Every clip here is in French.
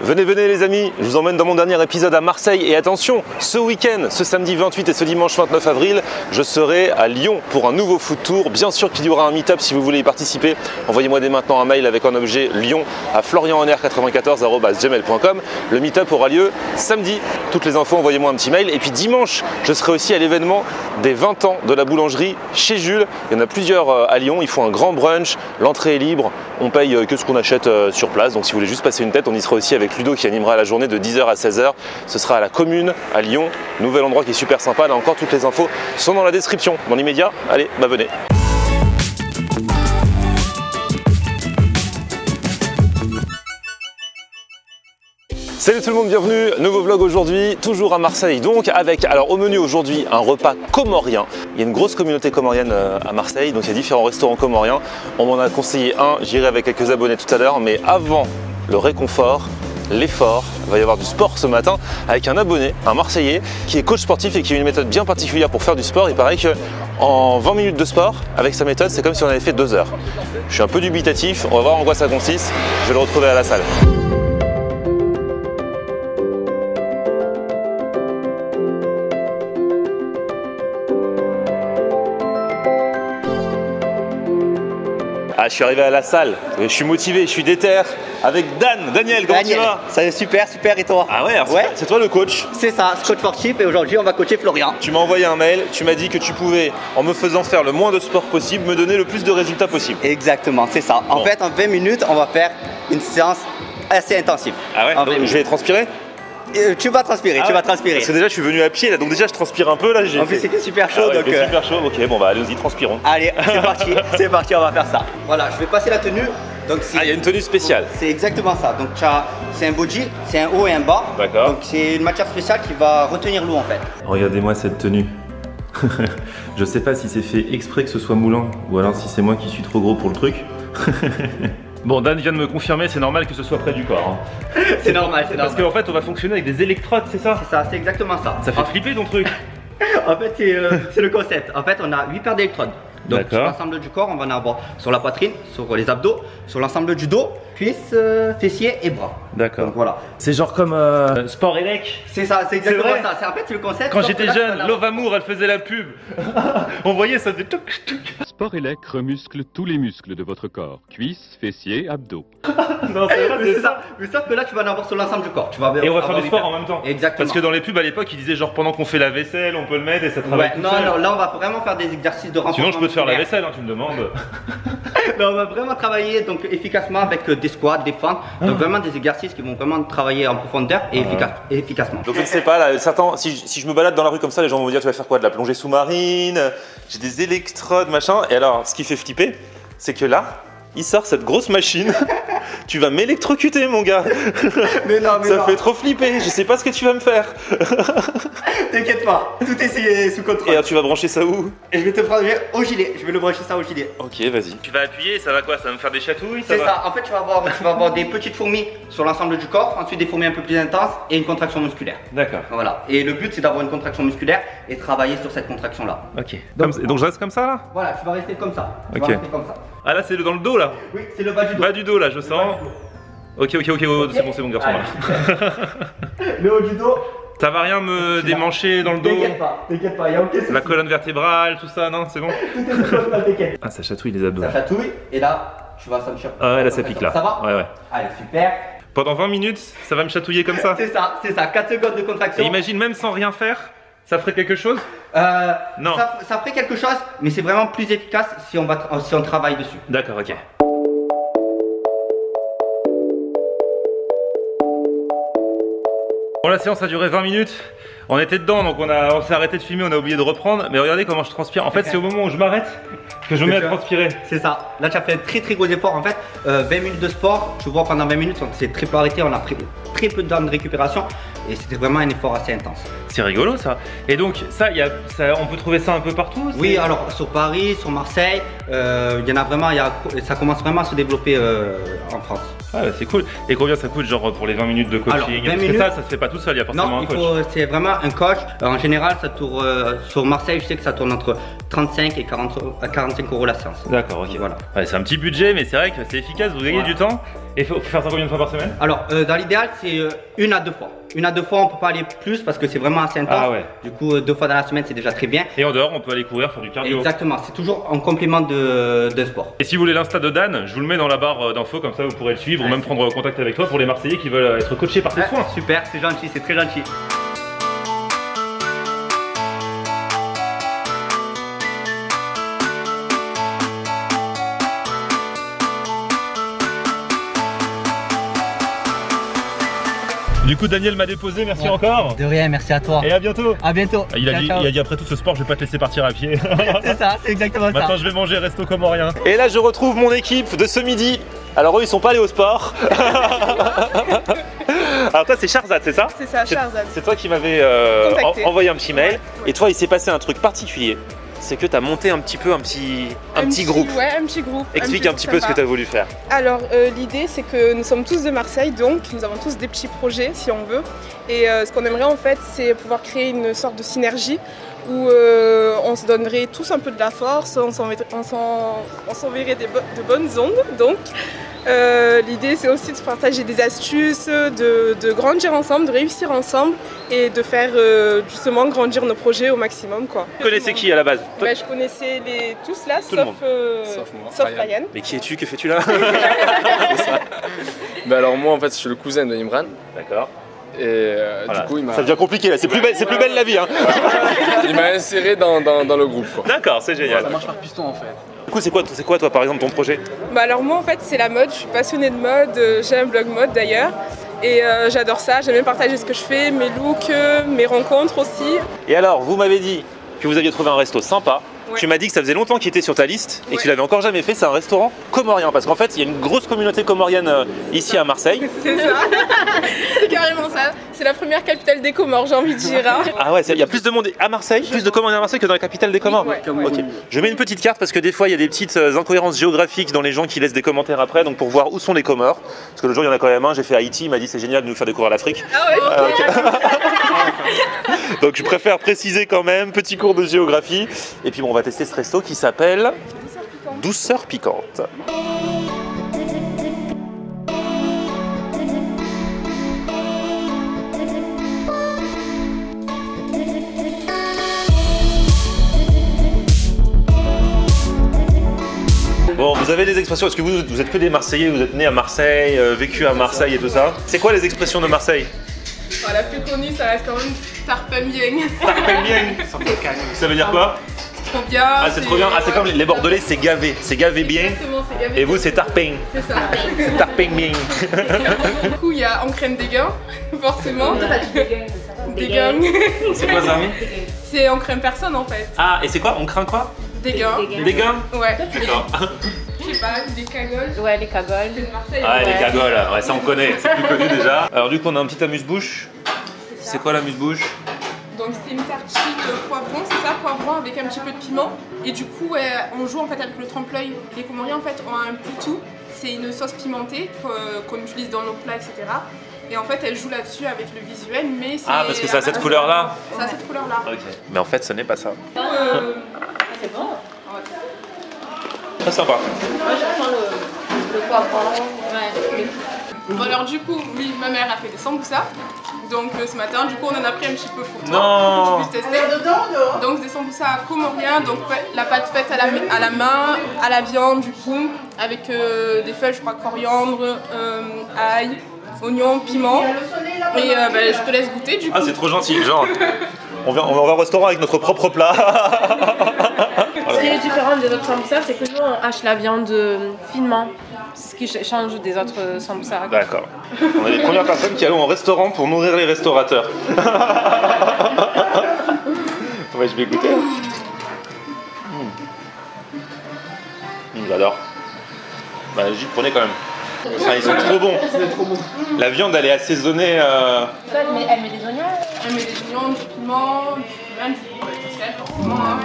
Venez, venez les amis, je vous emmène dans mon dernier épisode à Marseille et attention, ce week-end, ce samedi 28 et ce dimanche 29 avril, je serai à Lyon pour un nouveau foot tour. Bien sûr qu'il y aura un meet-up si vous voulez y participer. Envoyez-moi dès maintenant un mail avec un objet Lyon à florianhenner94@gmail.com. Le meet-up aura lieu samedi. Toutes les infos, envoyez-moi un petit mail. Et puis dimanche, je serai aussi à l'événement des 20 ans de la boulangerie chez Jules. Il y en a plusieurs à Lyon, ils font un grand brunch, l'entrée est libre, on paye que ce qu'on achète sur place. Donc si vous voulez juste passer une tête, on y sera aussi avec Ludo qui animera la journée de 10h à 16h. Ce sera à la Commune, à Lyon. Nouvel endroit qui est super sympa. Là encore, toutes les infos sont dans la description. Dans l'immédiat, allez, venez. Salut tout le monde, bienvenue, nouveau vlog aujourd'hui, toujours à Marseille donc avec, alors au menu aujourd'hui, un repas comorien. Il y a une grosse communauté comorienne à Marseille, donc il y a différents restaurants comoriens. On m'en a conseillé un, j'irai avec quelques abonnés tout à l'heure, mais avant le réconfort, l'effort, il va y avoir du sport ce matin avec un abonné, un Marseillais, qui est coach sportif et qui a une méthode bien particulière pour faire du sport. Il paraît qu'en 20 minutes de sport, avec sa méthode, c'est comme si on avait fait 2 heures. Je suis un peu dubitatif, on va voir en quoi ça consiste, je vais le retrouver à la salle. Ah, je suis arrivé à la salle, je suis motivé, je suis déter avec Daniel, comment tu vas? Ça va super, et toi? Ah ouais, c'est toi le coach? C'est ça, coach sportif et aujourd'hui on va coacher Florian. Tu m'as envoyé un mail, tu m'as dit que tu pouvais, en me faisant faire le moins de sport possible, me donner le plus de résultats possible. Exactement, c'est ça. En fait, en 20 minutes, on va faire une séance assez intensive. Ah ouais, donc je vais transpirer? Tu vas transpirer, tu vas transpirer. Parce que déjà je suis venu à pied là, donc déjà je transpire un peu là. En plus c'était super chaud, donc super chaud. Ok, bon bah allons-y, transpirons. Allez, c'est parti, on va faire ça. Voilà, je vais passer la tenue. Donc il y a une tenue spéciale. C'est exactement ça. Donc c'est un body, c'est un haut et un bas. D'accord. Donc c'est une matière spéciale qui va retenir l'eau en fait. Regardez-moi cette tenue. Je sais pas si c'est fait exprès que ce soit moulant ou alors si c'est moi qui suis trop gros pour le truc. Bon, Dan vient de me confirmer, c'est normal que ce soit près du corps. Hein. C'est normal, c'est normal. Parce qu'en fait, on va fonctionner avec des électrodes, c'est ça? C'est ça, c'est exactement ça. Ça fait flipper ton truc. En fait, c'est le concept. En fait, on a 8 paires d'électrodes. Donc, sur l'ensemble du corps, on va en avoir sur la poitrine, sur les abdos, sur l'ensemble du dos, cuisses, fessiers et bras. D'accord. Donc voilà. C'est genre comme Sport Elec. C'est ça, c'est exactement ça. C'est en fait le concept. Quand j'étais jeune, Love Amour, elle faisait la pub. On voyait ça faisait touc touc. Sport Elec remuscle tous les muscles de votre corps, cuisses, fessiers, abdos. Non, c'est vrai, c'est ça. Mais sauf que là, tu vas en avoir sur l'ensemble du corps. Tu vas et on va faire du sport en même temps. Exactement. Parce que dans les pubs à l'époque, ils disaient genre pendant qu'on fait la vaisselle, on peut le mettre et ça travaille. Ouais, non, là, on va vraiment faire des exercices de renforcement. Sinon, je peux te faire la vaisselle, hein, tu me demandes. Non, on va vraiment travailler donc efficacement avec des squats, des fentes. Donc vraiment des exercices qui vont vraiment travailler en profondeur et efficacement. Donc je ne sais pas, là, certains, si je me balade dans la rue comme ça, les gens vont me dire tu vas faire quoi? De la plongée sous-marine, j'ai des électrodes, machin. Et alors, ce qui fait flipper, c'est que là, il sort cette grosse machine. Tu vas m'électrocuter, mon gars. Mais non, mais ça fait trop flipper. Je sais pas ce que tu vas me faire. T'inquiète pas, tout est sous contrôle. Et alors, tu vas brancher ça où? Et je vais te prendre au gilet. Je vais le brancher ça au gilet. Ok, vas-y. Tu vas appuyer, ça va quoi? Ça va me faire des chatouilles? C'est ça. En fait, tu vas avoir des petites fourmis sur l'ensemble du corps, ensuite des fourmis un peu plus intenses et une contraction musculaire. D'accord. Voilà. Et le but, c'est d'avoir une contraction musculaire et travailler sur cette contraction-là. Ok. Donc je reste comme ça là? Voilà, tu vas rester comme ça. Tu vas rester comme ça. Ah là, c'est dans le dos là? Oui, c'est le bas du dos. Bas du dos là, je sens. Ok, c'est bon garçon là. Le haut du dos. Ça va rien me démancher dans le dos? T'inquiète pas, y'a aucun souci. La colonne vertébrale, tout ça, non, c'est bon? Tout est contrôle, t'inquiète. Ah, ça chatouille les abdos. Ça chatouille, et là, tu vas sentir. Ah ouais, là ça pique là. Ça va? Ouais. Allez, super. Pendant 20 minutes, ça va me chatouiller comme ça? C'est ça, 4 secondes de contraction. Et imagine, même sans rien faire, ça ferait quelque chose? Non. Ça ferait quelque chose, mais c'est vraiment plus efficace si on travaille dessus. D'accord, ok. Bon, la séance a duré 20 minutes, on était dedans donc on s'est arrêté de filmer, on a oublié de reprendre, mais regardez comment je transpire. En fait c'est au moment où je m'arrête que je me mets à transpirer. C'est ça, là tu as fait un très gros effort en fait, 20 minutes de sport, tu vois pendant 20 minutes on s'est très peu arrêté, on a pris très peu de temps de récupération et c'était vraiment un effort assez intense. C'est rigolo ça. Et donc ça, on peut trouver ça un peu partout? Oui, alors sur Paris, sur Marseille, il y en a vraiment, ça commence vraiment à se développer en France. Ah bah c'est cool. Et combien ça coûte genre pour les 20 minutes de coaching? Alors, 20 minutes, ça se fait pas tout seul, il y a forcément un coach. Non, c'est vraiment un coach. En général, ça tourne sur Marseille, je sais que ça tourne entre 35 et 45 € la séance. D'accord, ok. Voilà. Ouais, c'est un petit budget, mais c'est vrai que c'est efficace, vous gagnez du temps. Et il faut faire ça combien de fois par semaine? Alors, dans l'idéal, c'est 1 à 2 fois. 1 à 2 fois, on peut pas aller plus parce que c'est vraiment assez intense. Ah ouais. Du coup, 2 fois dans la semaine, c'est déjà très bien. Et en dehors, on peut aller courir, faire du cardio. Exactement, c'est toujours en complément de sport. Et si vous voulez l'insta de Dan, je vous le mets dans la barre d'infos, comme ça vous pourrez le suivre ou même prendre contact avec toi pour les Marseillais qui veulent être coachés par tes soins. Super, c'est gentil, c'est très gentil. Du coup, Daniel m'a déposé, merci encore. De rien, merci à toi. Et à bientôt. À bientôt. Il a dit après tout ce sport, je vais pas te laisser partir à pied. C'est ça, c'est exactement ça. Maintenant, je vais manger resto comorien. Et là, je retrouve mon équipe de ce midi. Alors eux, ils sont pas allés au sport. Alors toi, c'est Charzad, c'est ça? C'est ça, Charzad. C'est toi qui m'avais envoyé un petit mail. Ouais. Et toi, il s'est passé un truc particulier. C'est que tu as monté un petit groupe. Ouais, un petit groupe. Explique un petit peu ce que tu as voulu faire. Alors, l'idée, c'est que nous sommes tous de Marseille, donc nous avons tous des petits projets, si on veut. Et ce qu'on aimerait, en fait, c'est pouvoir créer une sorte de synergie où on se donnerait tous un peu de la force, on s'enverrait de bonnes ondes. Donc, l'idée, c'est aussi de partager des astuces, de grandir ensemble, de réussir ensemble et de faire justement grandir nos projets au maximum, quoi. Tu connaissais qui à la base? Bah, je connaissais tous là, sauf Ryan. Mais qui es-tu? Que fais-tu là? Bah alors moi en fait je suis le cousin de Imran. D'accord. Et voilà. du coup il m'a... Ça devient compliqué là, c'est plus belle la vie hein. Il m'a inséré dans le groupe quoi. D'accord, c'est génial. Ça marche par piston en fait. Du coup, c'est quoi toi par exemple ton projet? Bah alors moi en fait c'est la mode, je suis passionnée de mode, j'ai un blog mode d'ailleurs. Et j'adore ça, j'aime bien partager ce que je fais, mes looks, mes rencontres aussi. Et alors, vous m'avez dit que vous aviez trouvé un resto sympa. Ouais. Tu m'as dit que ça faisait longtemps qu'il était sur ta liste et que tu l'avais encore jamais fait, c'est un restaurant comorien. Parce qu'en fait, il y a une grosse communauté comorienne ici à Marseille. C'est ça, c'est carrément ça. C'est la première capitale des Comores, j'ai envie de dire. Hein. Ah ouais, il y a plus de monde à Marseille, plus de Comoriens à Marseille que dans la capitale des Comores. Ouais. Ok. Je mets une petite carte parce que des fois, il y a des petites incohérences géographiques dans les gens qui laissent des commentaires après, donc pour voir où sont les Comores. Parce que le jour, il y en a quand même un, j'ai fait Haïti, il m'a dit c'est génial de nous faire découvrir l'Afrique. Ah ouais, Donc je préfère préciser quand même, petit cours de géographie. Et puis bon, on va tester ce resto qui s'appelle Douceur Piquante. Bon, vous avez des expressions, est-ce que vous êtes que des Marseillais, vous êtes nés à Marseille, vécu à Marseille et tout ça? C'est quoi les expressions de Marseille? La plus connue, ça reste quand même tarpemien. Tarpemien. Ça veut dire quoi? Trop bien. Ah, c'est trop bien. Ah, c'est comme les Bordelais, c'est gavé bien. Exactement, c'est gavé. Et vous, c'est tarpin. C'est ça. C'est tarpin bien. Du coup, il y a en crème déguin, forcément. Déguin. C'est quoi ça? C'est en crème personne en fait. Ah, et c'est quoi? On craint quoi? Déguin. Déguin? Ouais. D'accord. Je sais pas, des cagoles. Ouais, les cagoles. C'est de Marseille. Ah, les cagoles, ouais, ça on connaît, c'est plus connu déjà. Alors du coup, on a un petit amuse-bouche. C'est quoi l'amuse-bouche? Donc c'était une tartine poivron, c'est ça, poivron avec un petit peu de piment. Et du coup, on joue en fait avec le trempe-l'œil. Les Comoriens en fait ont un poutou, c'est une sauce pimentée qu'on utilise dans nos plats, etc. Et en fait, elle joue là-dessus avec le visuel, mais c'est... Ah, parce que ça a cette couleur-là? Ça a cette couleur-là. Ok. Mais en fait, ce n'est pas ça. C'est bon. Très sympa. Moi, je sens le poivron. Ouais. Bon alors du coup, oui, ma mère a fait des samboussas. Donc ce matin, du coup, on en a pris un petit peu pour toi. Non. Pour que tu puisses tester. Donc des samboussas comoriens, donc la pâte faite à la main, à la viande du coup, avec des feuilles, je crois, coriandre, ail, oignon, piment. Et je te laisse goûter du coup. Ah, c'est trop gentil, genre. On va au restaurant avec notre propre plat. Ce qui est différent des autres samoussas, c'est que nous on hache la viande finement, ce qui change des autres samoussas. D'accord. On est les premières personnes qui allons au restaurant pour nourrir les restaurateurs. Ouais, je vais goûter. J'adore. Bah, j'y prenais quand même. Enfin, ils sont trop bons. La viande, elle est assaisonnée. Elle met des oignons. Elle met des oignons, du piment, du vin, du sel, forcément. Hein.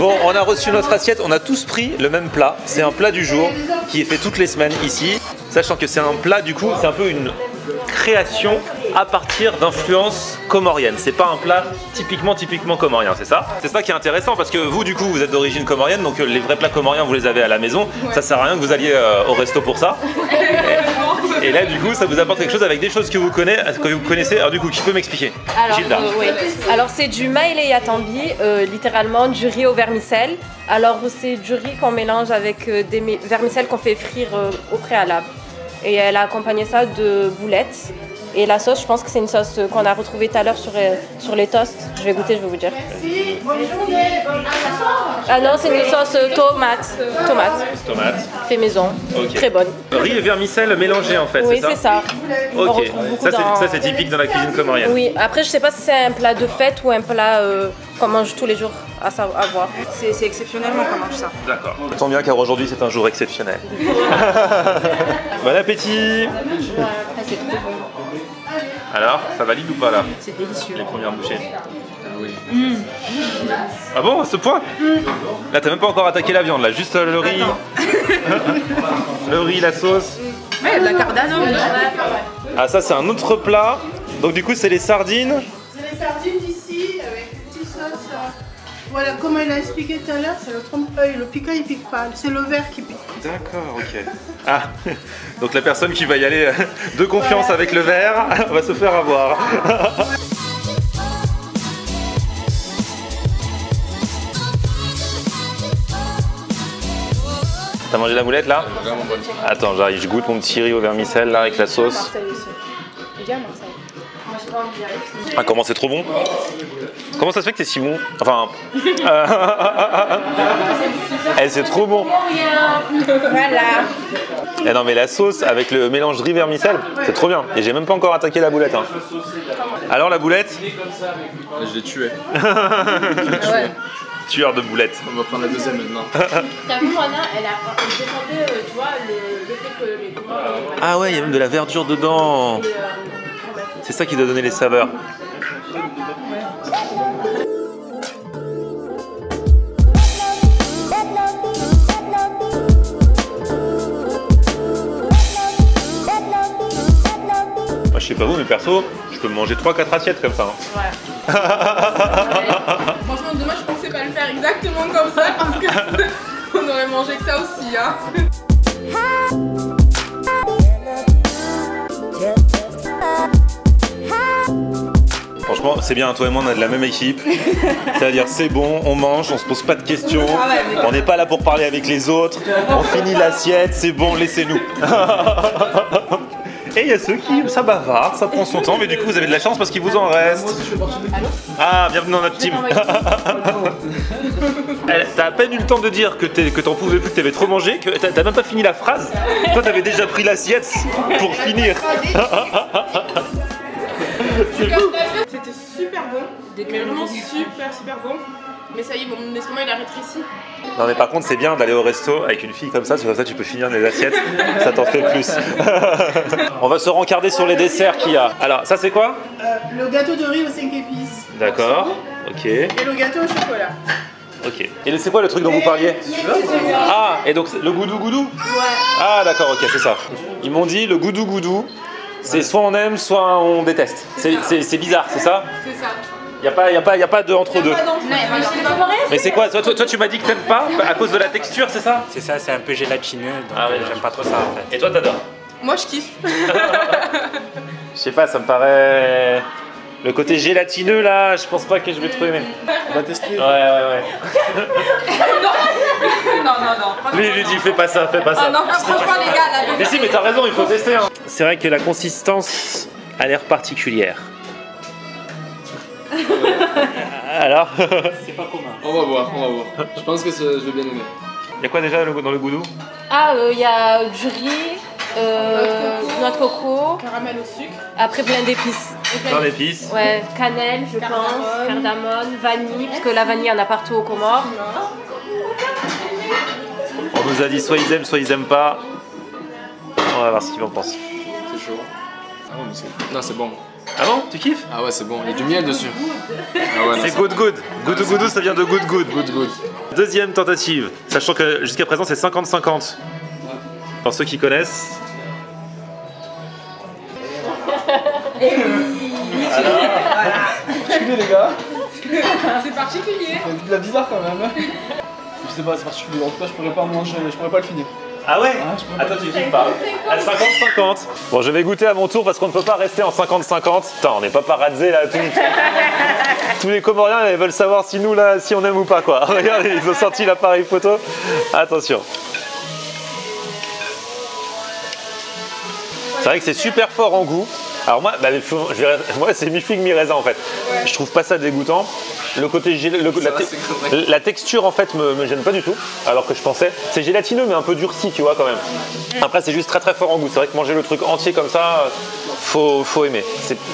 Bon, on a reçu notre assiette, on a tous pris le même plat. C'est un plat du jour qui est fait toutes les semaines ici. Sachant que c'est un plat, du coup, c'est un peu une création à partir d'influences comoriennes. C'est pas un plat typiquement comorien, c'est ça? C'est ça qui est intéressant parce que vous, du coup, vous êtes d'origine comorienne, donc les vrais plats comoriens, vous les avez à la maison. Ça sert à rien que vous alliez au resto pour ça. Et là, du coup, ça vous apporte quelque chose avec des choses que vous connaissez. Alors, du coup, qui peut m'expliquer? Alors, Gilda. oui. Alors, c'est du maïlé yatambi, littéralement du riz au vermicelle. Alors, c'est du riz qu'on mélange avec des vermicelles qu'on fait frire au préalable. Et elle a accompagné ça de boulettes. Et la sauce, je pense que c'est une sauce qu'on a retrouvée tout à l'heure sur les toasts. Je vais goûter, je vais vous dire. Ah non, c'est une sauce tomate. Fait maison. Okay. Très bonne. Riz et vermicelle mélangés en fait, Oui, c'est ça? c'est ça. On Ok, retrouve beaucoup ça c'est typique dans la cuisine comorienne. Oui, après je sais pas si c'est un plat de fête ou un plat qu'on mange tous les jours à voir. C'est exceptionnellement qu'on mange ça. D'accord. Tant bien car aujourd'hui c'est un jour exceptionnel. Bon appétit. C'est trop bon. Alors, ça valide ou pas là? C'est délicieux. Les premières bouchées. Oui. Ah bon, à ce point? Là t'as même pas encore attaqué la viande là, juste le riz. Le riz, la sauce. Ouais, il y a de la cardano. Ah ça c'est un autre plat. Donc du coup c'est les sardines. C'est les sardines d'ici avec une petite sauce. Voilà, comme il a expliqué tout à l'heure, c'est le trompe-l'œil. Le piquant il pique pas, c'est le vert qui pique. D'accord, ok. Ah, donc la personne qui va y aller de confiance avec le verre va se faire avoir. T'as mangé la boulette là? Vraiment bonne. Attends, j'arrive, je goûte mon petit riz au vermicelle là avec la sauce. Marseille aussi. Il y a Marseille. Ah comment c'est trop bon? Comment ça se fait que t'es si bon? Enfin... c'est trop bon. Voilà. Eh non mais la sauce avec le mélange riz vermicelle, c'est trop bien. Et j'ai même pas encore attaqué la boulette. Hein. Alors la boulette? Je l'ai tué. Ouais. Tueur de boulettes. On va prendre la deuxième maintenant. T'as vu, Rana, elle défendait, tu vois, le fait que les Comores... Ah ouais, il y a même de la verdure dedans. C'est ça qui doit donner les saveurs. Moi je sais pas vous mais perso, je peux me manger 3-4 assiettes comme ça. Hein. Ouais. Franchement, dommage je pensais pas le faire exactement comme ça parce que on aurait mangé que ça aussi. Hein. Franchement, c'est bien, toi et moi on a de la même équipe. C'est-à-dire c'est bon, on mange, on se pose pas de questions, on n'est pas là pour parler avec les autres, on finit l'assiette, c'est bon, laissez-nous. Et il y a ceux qui, ça bavarde, ça prend son temps, mais du coup vous avez de la chance parce qu'il vous en reste. Ah, bienvenue dans notre team. T'as à peine eu le temps de dire que t'en pouvais plus, que t'avais trop mangé, que t'as même pas fini la phrase. Toi t'avais déjà pris l'assiette pour finir. C'était super bon, mais vraiment super bon. Mais ça y est, mon estomac il a rétréci. Non mais par contre c'est bien d'aller au resto avec une fille comme ça tu peux finir les assiettes, ça t'en fait plus. On va se rencarder sur les desserts qu'il y a. Alors ça c'est quoi? Le gâteau de riz aux 5 épices. D'accord, ok. Et le gâteau au chocolat. Ok. Et c'est quoi le truc dont vous parliez? Ah, et donc le goudou goudou? Ouais. Ah d'accord, ok, c'est ça. Ils m'ont dit le goudou goudou, c'est soit on aime, soit on déteste. C'est bizarre, c'est ça? C'est ça. Y a pas de entre deux. Mais c'est quoi? Toi tu m'as dit que t'aimes pas à cause de la texture, c'est ça? C'est ça, c'est un peu gélatineux, donc Ah ouais, j'aime pas trop ça en fait. Et toi t'adores? Moi je kiffe. Je sais pas, ça me paraît... Le côté gélatineux là, je pense pas que je vais trop aimer. On va tester. Ouais. Non. Lui dit fais pas ça. Ah non, franchement les gars, la Mais si, mais t'as raison, il faut tester. Hein. C'est vrai que la consistance a l'air particulière. Alors C'est pas commun. On va voir. Je pense que je vais bien aimer. Il y a quoi déjà dans le goudou? Ah, il y a du riz, noix de coco, Caramel au sucre. après plein d'épices. Plein d'épices. Ouais, cannelle, je pense, cardamone, vanille, parce que la vanille, il y en a partout aux Comores. On nous a dit soit ils aiment, soit ils aiment pas. On va voir ce qu'ils en pensent. C'est chaud. Ah non, mais c'est... Non, c'est bon. Ah bon? Tu kiffes? Ah ouais, c'est bon. Il y a du miel dessus. Ah ouais, non, C'est good. Goudou, ça vient de good. Good. Deuxième tentative, sachant que jusqu'à présent c'est 50-50. Pour ceux qui connaissent. Particulier les gars. C'est particulier. C'est de la bizarre quand même. Je sais pas, c'est particulier. En tout cas, je pourrais pas manger, je pourrais pas le finir. Ah ouais, je pourrais pas tu kiffes pas. À 50-50. Bon, je vais goûter à mon tour parce qu'on ne peut pas rester en 50-50. Putain, on n'est pas paradisés là. Tous les Comoriens ils veulent savoir si nous là, si on aime ou pas quoi. Regardez, ils ont sorti l'appareil photo. Attention. C'est vrai que c'est super fort en goût. Alors moi, moi c'est mi-figue mi-raisin en fait. Ouais. Je trouve pas ça dégoûtant. Le côté la texture en fait me gêne pas du tout. Alors que je pensais, c'est gélatineux mais un peu durci, tu vois quand même. Après c'est juste très très fort en goût. C'est vrai que manger le truc entier comme ça, faut aimer.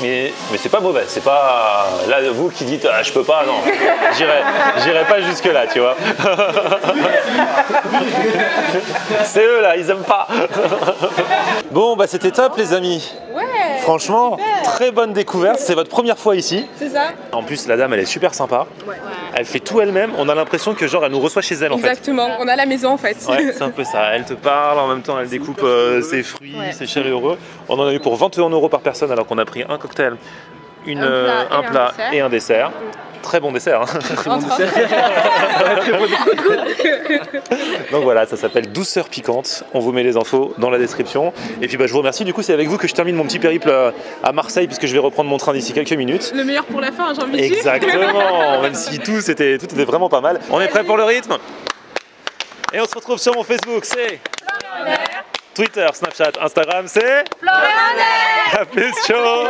Mais c'est pas mauvais. C'est pas là vous qui dites ah, je peux pas, non. J'irai pas jusque là, tu vois. C'est eux là, ils aiment pas. Bon bah c'était top les amis. Ouais. Franchement, très bonne découverte. C'est votre première fois ici. C'est ça. En plus, la dame, elle est super sympa. Ouais. Elle fait tout elle-même. On a l'impression que genre elle nous reçoit chez elle en fait. Exactement. On a la maison en fait. Ouais, c'est un peu ça. Elle te parle, en même temps, elle découpe ses fruits, c'est chaleureux. On en a eu pour 21 € par personne, alors qu'on a pris un cocktail, un plat et un dessert. Très bon dessert. Hein. Donc voilà, ça s'appelle Douceur Piquante. On vous met les infos dans la description. Et puis je vous remercie. Du coup, c'est avec vous que je termine mon petit périple à Marseille, puisque je vais reprendre mon train d'ici quelques minutes. Le meilleur pour la fin, j'ai envie de dire. Exactement. Même si tout était vraiment pas mal. On est prêt pour le rythme. Et on se retrouve sur mon Facebook. C'est Twitter, Snapchat, Instagram. C'est Florian. A plus, ciao.